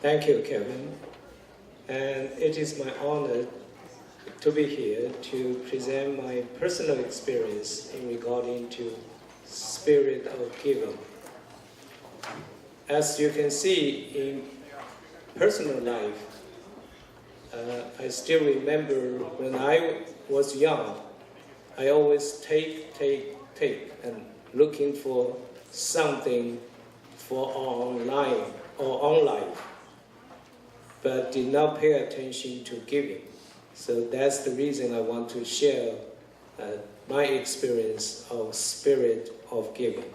Thank you, Kevin. And it is my honor to be here to present my personal experience in regarding to spirit of giving. As you can see in personal life, I still remember when I was young, I always take, and looking for something for online or online, but did not pay attention to giving. So that's the reason I want to share my experience of spirit of giving.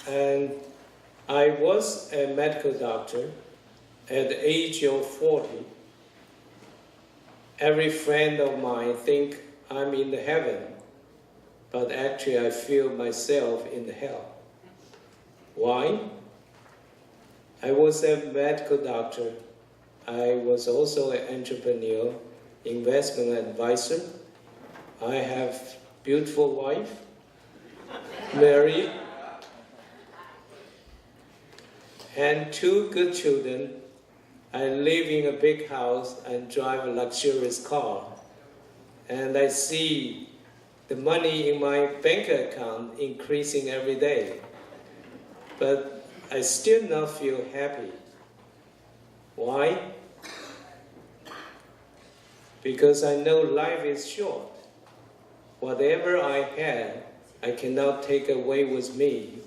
And I was a medical doctor at the age of 40. Every friend of mine think I'm in the heaven, but actually I feel myself in the hell. Why? I was a medical doctor. I was also an entrepreneur, investment advisor. I have beautiful wife, Mary, and 2 good children. I live in a big house and drive a luxurious car. And I see the money in my bank account increasing every day. But I still not feel happy. Why? Because I know life is short. Whatever I had, I cannot take away with me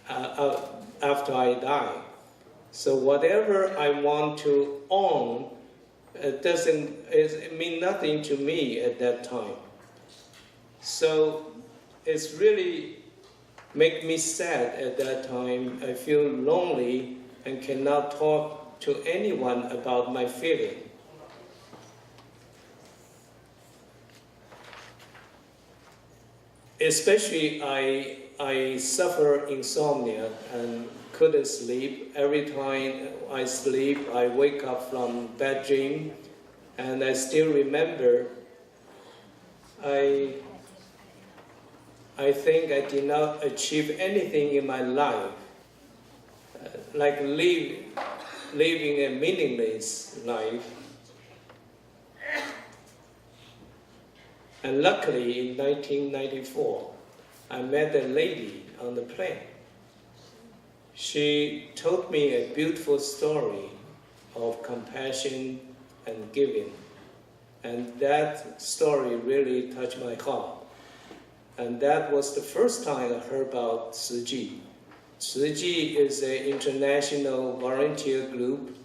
after I die. So whatever I want to own, it mean nothing to me at that time. So it's really make me sad at that time. I feel lonely and cannot talk to anyone about my feeling. Especially I suffer insomnia and couldn't sleep. Every time I sleep, I wake up from bad dream, and I still remember I think I did not achieve anything in my life, like living a meaningless life. And luckily, in 1994, I met a lady on the plane. She told me a beautiful story of compassion and giving. And that story really touched my heart. And that was the first time I heard about Tzu Chi. Tzu Chi is an international volunteer group,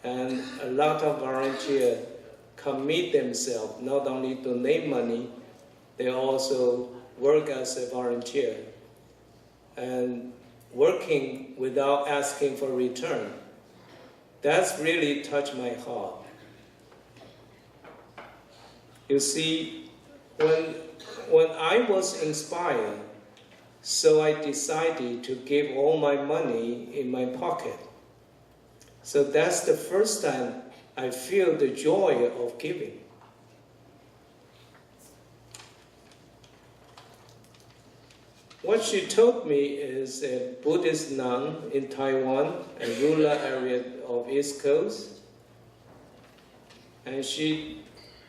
and a lot of volunteers commit themselves, not only donate money, they also work as a volunteer and working without asking for return. That's really touched my heart. You see, when I was inspired, so I decided to give all my money in my pocket. So that's the first time I feel the joy of giving. What she told me is a Buddhist nun in Taiwan, a rural area of East Coast, and she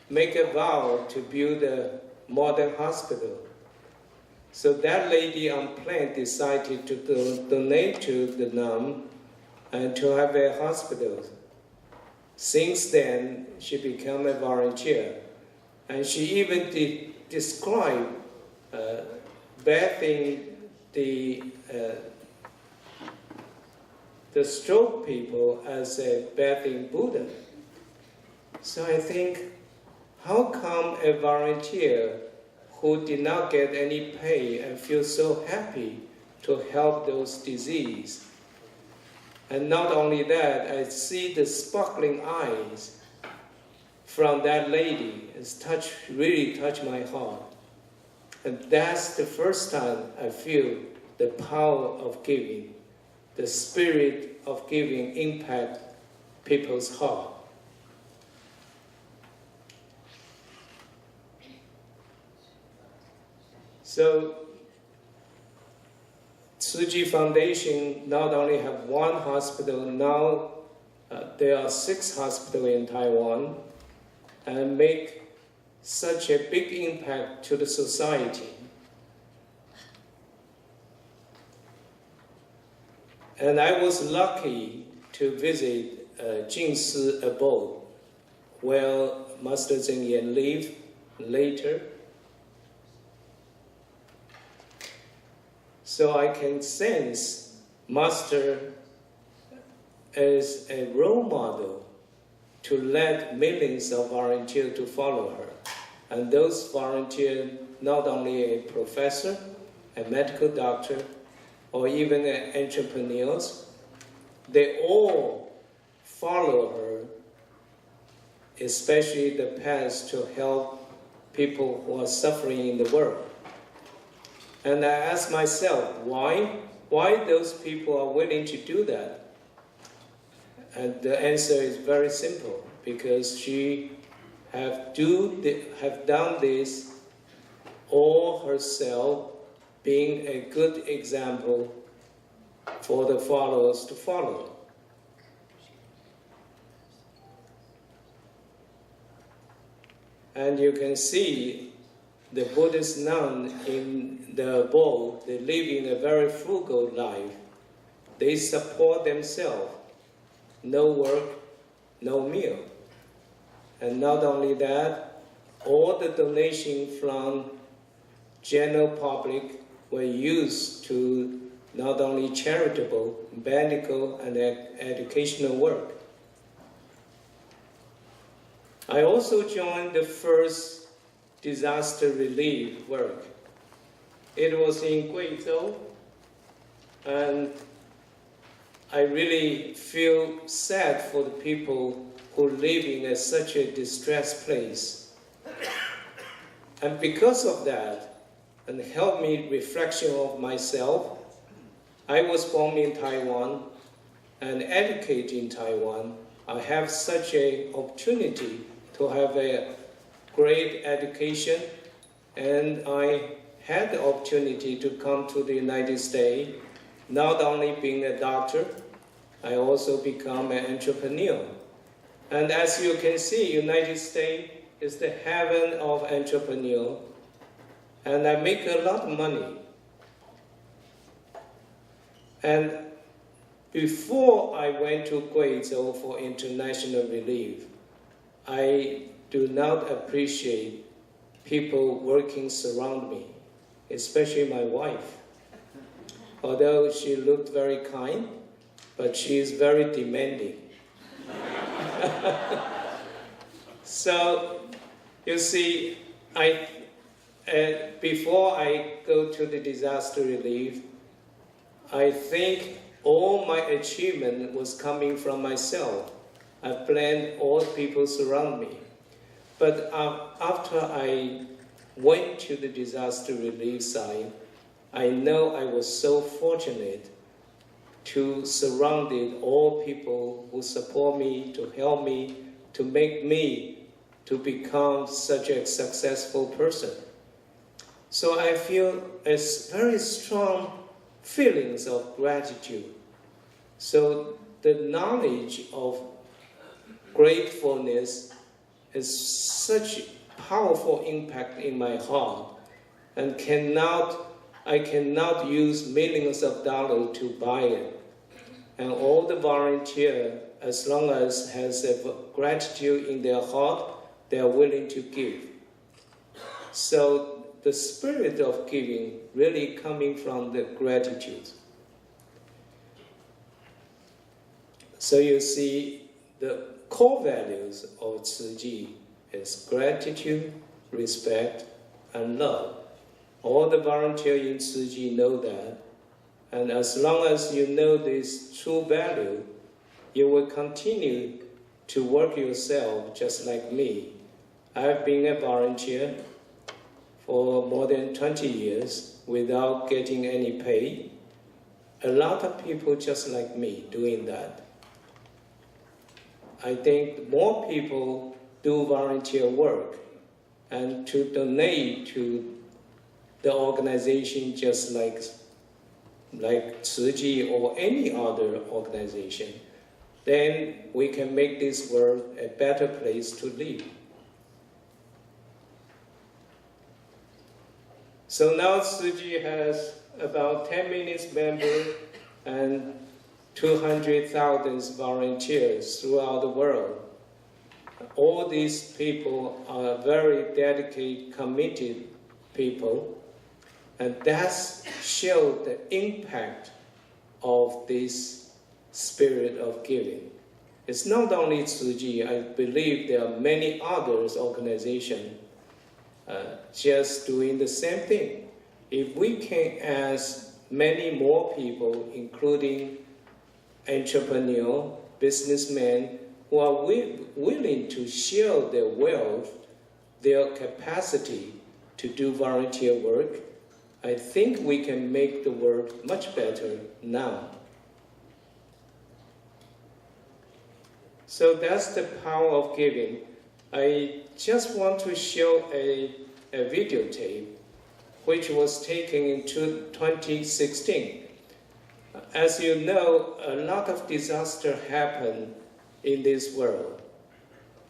made a vow to build a modern hospital. So that lady on plane decided to donate to the nun and to have a hospital. Since then, she became a volunteer, and she even described bathing the stroke people as a bathing Buddha. So I think, how come a volunteer who did not get any pay and feel so happy to help those diseases? And not only that, I see the sparkling eyes from that lady. It's really touched my heart. And that's the first time I feel the power of giving, the spirit of giving impact people's heart. So Tzu Chi Foundation not only have one hospital, now there are 6 hospitals in Taiwan, and make such a big impact to the society. And I was lucky to visit Jing Si abode, where Master Zheng Yan lived later. So I can sense Master as a role model to let millions of volunteers to follow her. And those volunteers, not only a professor, a medical doctor, or even entrepreneurs, they all follow her, especially the path to help people who are suffering in the world. And I ask myself, why those people are willing to do that? And the answer is very simple, because she have done this all herself, being a good example for the followers to follow. And you can see the Buddhist nun in the abode, they live in a very frugal life. They support themselves, no work, no meal. And not only that, all the donations from general public were used to not only charitable, medical, and educational work. I also joined the first disaster relief work. It was in Guizhou, and I really feel sad for the people who live in such a distressed place. And because of that, and help me reflection of myself, I was born in Taiwan and educated in Taiwan. I have such an opportunity to have a great education, and I had the opportunity to come to the United States, not only being a doctor, I also become an entrepreneur. And as you can see, United States is the heaven of entrepreneur, and I make a lot of money. And before I went to Guizhou for international relief, I do not appreciate people working around me, especially my wife. Although she looked very kind, but she is very demanding. So, you see, before I go to the disaster relief, I think all my achievement was coming from myself. I blamed all people surround me. But after I went to the disaster relief side, I know I was so fortunate to surround all people who support me, to help me, to make me to become such a successful person. So I feel a very strong feelings of gratitude. So the knowledge of gratefulness is such powerful impact in my heart, and I cannot use millions of dollars to buy it. And all the volunteer, as long as has a gratitude in their heart, they are willing to give. So the spirit of giving really coming from the gratitude. So you see, the core values of Tzu Chi is gratitude, respect, and love. All the volunteers in Tzu Chi know that. And as long as you know this true value, you will continue to work yourself just like me. I've been a volunteer for more than 20 years without getting any pay. A lot of people just like me doing that. I think more people do volunteer work and to donate to the organization just like like Tzu Chi or any other organization, then we can make this world a better place to live. So now Tzu Chi has about 10 million members and 200,000 volunteers throughout the world. All these people are very dedicated, committed people, and that shows the impact of this spirit of giving. It's not only Tzu Chi, I believe there are many other organizations just doing the same thing. If we can ask many more people, including entrepreneurs, businessmen, who are willing to share their wealth, their capacity to do volunteer work, I think we can make the world much better now. So that's the power of giving. I just want to show a videotape which was taken in 2016. As you know, a lot of disasters happen in this world.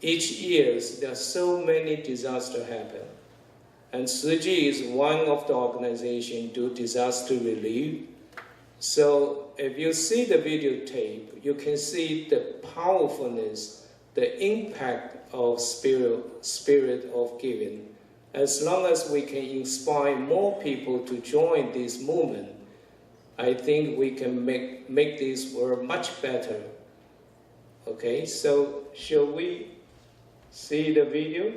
Each year, there are so many disasters happen. And Tzu Chi is one of the organizations do disaster relief. So if you see the videotape, you can see the powerfulness, the impact of spirit of giving. As long as we can inspire more people to join this movement, I think we can make this world much better. Okay, so shall we see the video?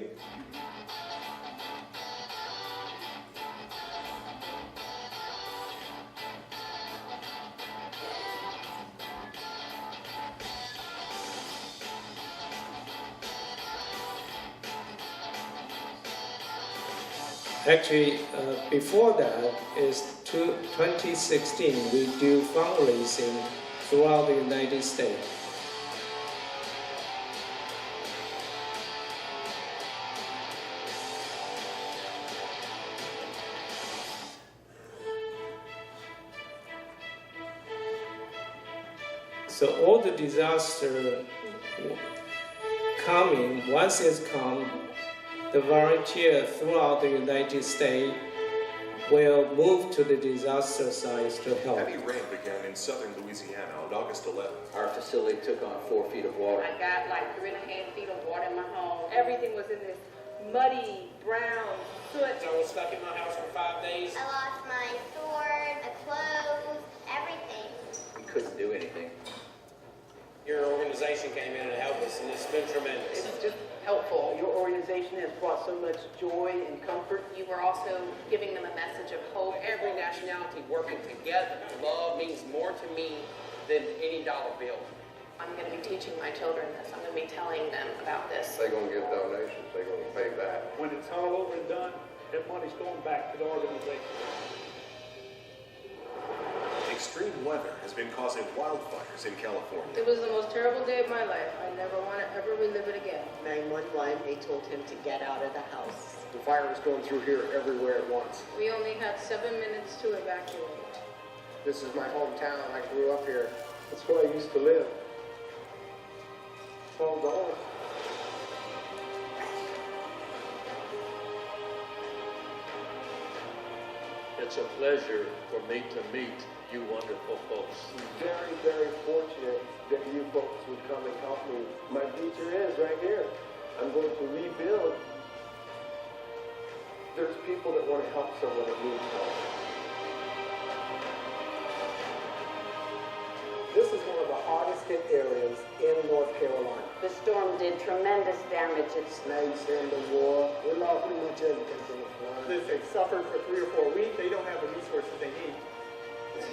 Actually, before that is 2016, we do fundraising throughout the United States. So all the disaster coming, once it's come, the volunteer throughout the United States will move to the disaster sites to help. Heavy rain began in southern Louisiana on August 11th. Our facility took on 4 feet of water. I got like 3.5 feet of water in my home. Everything was in this muddy, brown soot. So I was stuck in my house for 5 days. I lost my sword, my clothes, everything. We couldn't do anything. Your organization came in and helped us, and it's been tremendous. It's just helpful. Your organization has brought so much joy and comfort. You were also giving them a message of hope. Every nationality working together. Love means more to me than any dollar bill. I'm going to be teaching my children this. I'm going to be telling them about this. They're going to get donations. They're going to pay back. When it's all over and done, that money's going back to the organization. Extreme weather has been causing wildfires in California. It was the most terrible day of my life. I never want to ever relive it again. 911, they told him to get out of the house. The fire was going through here everywhere at once. We only had 7 minutes to evacuate. This is my hometown. I grew up here. That's where I used to live. It's all gone. It's a pleasure for me to meet you wonderful folks. Very, very fortunate that you folks would come and help me. My future is right here. I'm going to rebuild. There's people that want to help someone that needs help. This is one of the hardest hit areas in North Carolina. The storm did tremendous damage. It's Snakes in the war. We lost pretty much everything from the flood. They suffered for 3 or 4 weeks. They don't have the resources they need.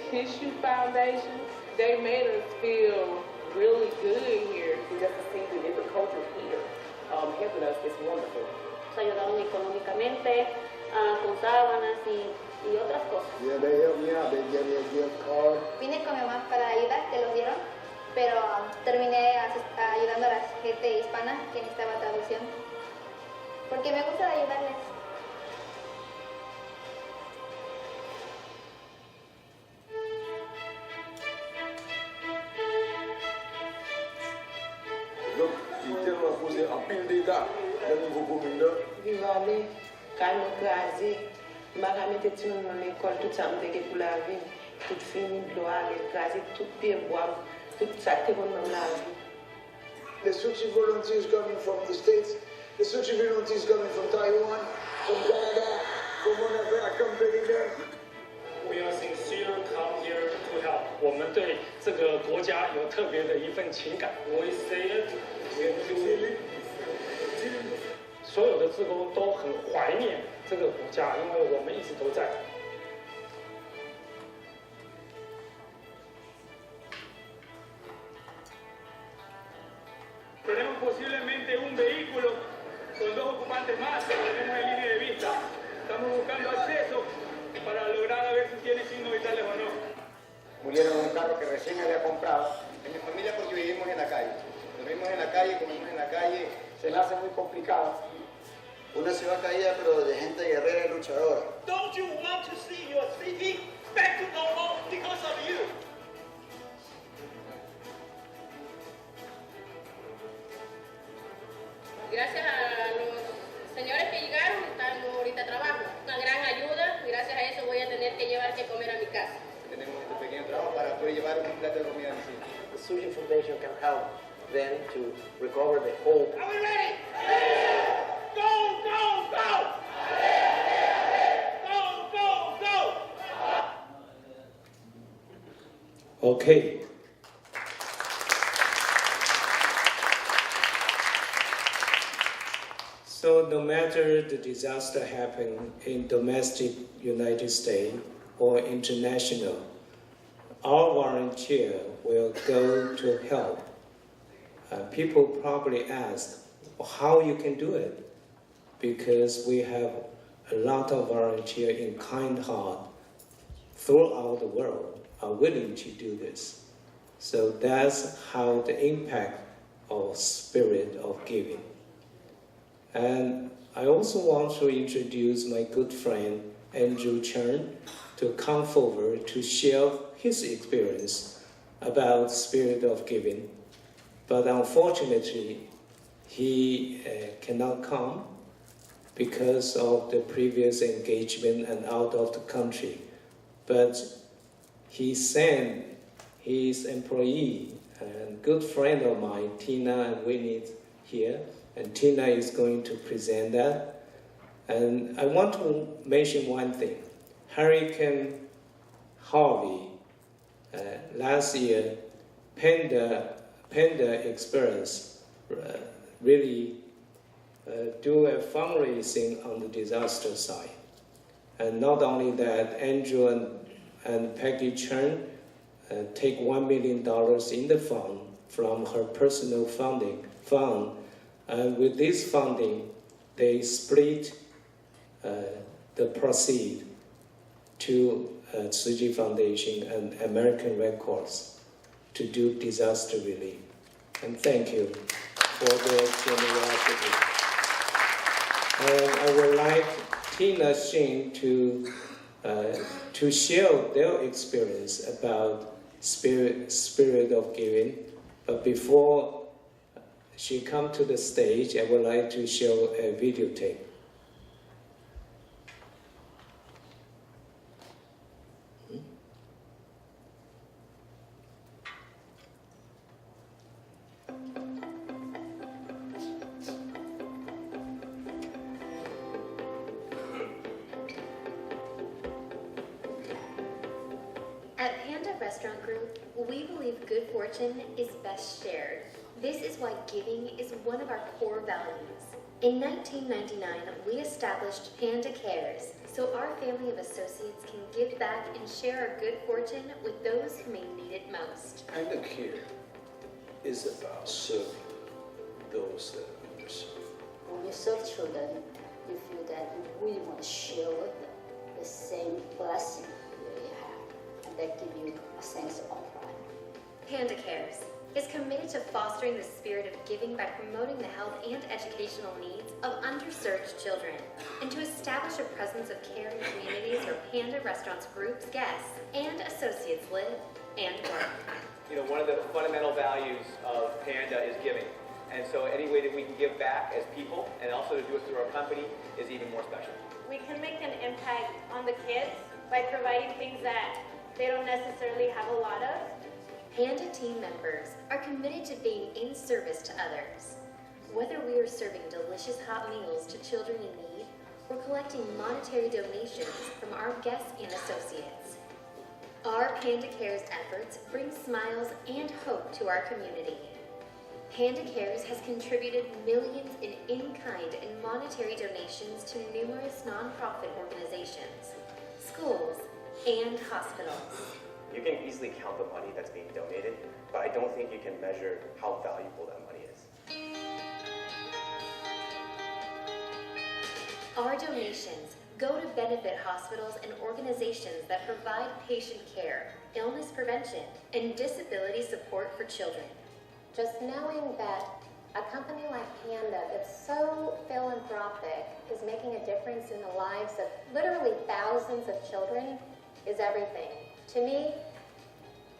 Tissue Foundation, they made us feel really good here. just to see the different cultures here helping us is wonderful. Nos ayudaron económicamente, con sábanas y otras cosas. Yeah, they helped me out. They gave me a gift card. Vine con mi mamá para ayudar, te los dieron, pero terminé ayudando a la gente hispana que necesitaba traducción. Porque me gusta ayudarles. koze an pil dega nan nivou komoun nan. Vivale, kay mwen krasi, mwen ka mette ti moun nan l'ekol, tout sa mwen teke pou la vi, tout fini, blo ale, krasi, tout piye boam, tout sa te kon nan la vi. The Suchi volunteers coming from the States, the Suchi volunteers coming from Taiwan, from Canada, from wherever I come there. We are sincere come here to help. 我们对这个国家有特别的一份情感。We say it with 所有的志工都很怀念这个国家，因为我们一直都在。Tenemos posiblemente un vehículo con 2 ocupantes más que tenemos en línea de vista. Estamos buscando acceso para lograr a ver si tiene signos vitales o no. Murieron en un carro que recién había comprado. En mi familia porque vivimos en la calle. Dormimos en la calle, comemos en la calle. Se le hace muy complicado. Una ciudad caída, pero de gente guerrera y luchadora. Don't you want to see your city back to normal because of you? Gracias a los señores que llegaron, están ahorita trabajo. Una gran ayuda, gracias a eso voy a tener que llevar que comer a mi casa. Tenemos este pequeño trabajo para poder llevar un plato de comida a mi casa. The Sushi Foundation can help them to recover the hope. Are we ready? Go, go, go! Go, go, go! Okay. So no matter the disaster happen in domestic United States or international, our volunteer will go to help. People probably ask how you can do it, because we have a lot of volunteers in kind heart throughout the world are willing to do this. So that's how the impact of spirit of giving. And I also want to introduce my good friend Andrew Chen to come forward to share his experience about spirit of giving. But unfortunately, he cannot come because of the previous engagement and out of the country. But he sent his employee and good friend of mine, Tina and Winnie, here. And Tina is going to present that. And I want to mention one thing. Hurricane Harvey, last year, Panda Express really do a fundraising on the disaster side. And not only that, Andrew and Peggy Chen take $1 million in the fund from her personal fund. And with this funding, they split the proceed to Tzu Chi Foundation and American Red Cross to do disaster relief. And thank you for their generosity. And I would like Tina Xing to share their experience about spirit of giving. But before she comes to the stage, I would like to show a videotape. At Panda Restaurant Group, we believe good fortune is best shared. This is why giving is one of our core values. In 1999, we established Panda Cares, so our family of associates can give back and share our good fortune with those who may need it most. Panda Care is about serving those that are underserved. When you serve children, you feel that you really want to share with them the same blessing you have, and that gives you a sense of pride. Panda Cares is committed to fostering the spirit of giving by promoting the health and educational needs of underserved children, and to establish a presence of care in communities where Panda Restaurants Group's guests and associates live and work. You know, one of the fundamental values of Panda is giving. And so any way that we can give back as people and also to do it through our company is even more special. We can make an impact on the kids by providing things that they don't necessarily have a lot of. Panda team members are committed to being in service to others. Whether we are serving delicious hot meals to children in need or collecting monetary donations from our guests and associates, our Panda Cares efforts bring smiles and hope to our community. Panda Cares has contributed millions in in-kind and monetary donations to numerous nonprofit organizations, schools, and hospitals. You can easily count the money that's being donated, but I don't think you can measure how valuable that money is. Our donations go to benefit hospitals and organizations that provide patient care, illness prevention, and disability support for children. Just knowing that a company like Panda that's so philanthropic is making a difference in the lives of literally thousands of children is everything. To me,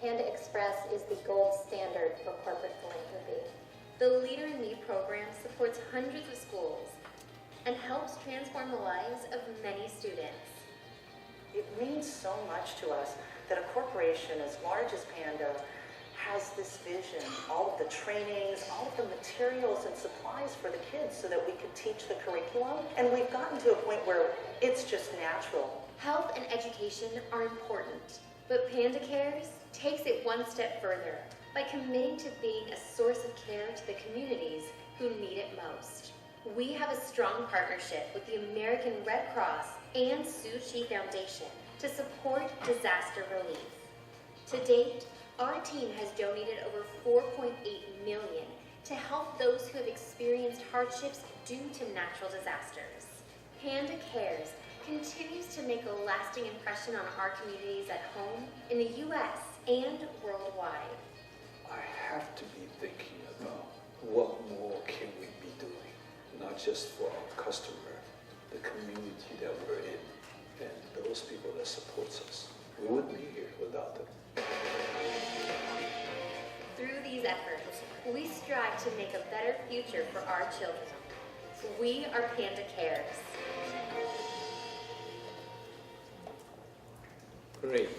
Panda Express is the gold standard for corporate philanthropy. The Leader in Me program supports hundreds of schools and helps transform the lives of many students. It means so much to us that a corporation as large as Panda has this vision, all of the trainings, all of the materials and supplies for the kids so that we could teach the curriculum. And we've gotten to a point where it's just natural. Health and education are important, but Panda Cares takes it one step further by committing to being a source of care to the communities who need it most. We have a strong partnership with the American Red Cross and Tzu Chi Foundation to support disaster relief. To date, our team has donated over $4.8 million to help those who have experienced hardships due to natural disasters. Panda Cares continues to make a lasting impression on our communities at home, in the U.S., and worldwide. I have to be thinking about what more can we be doing, not just for our customer, the community that we're in, and those people that supports us. We wouldn't be here without them. Through these efforts, we strive to make a better future for our children. We are Panda Cares. Great.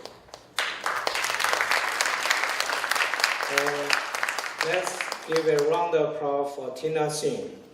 Let's give a round of applause for Tina Singh.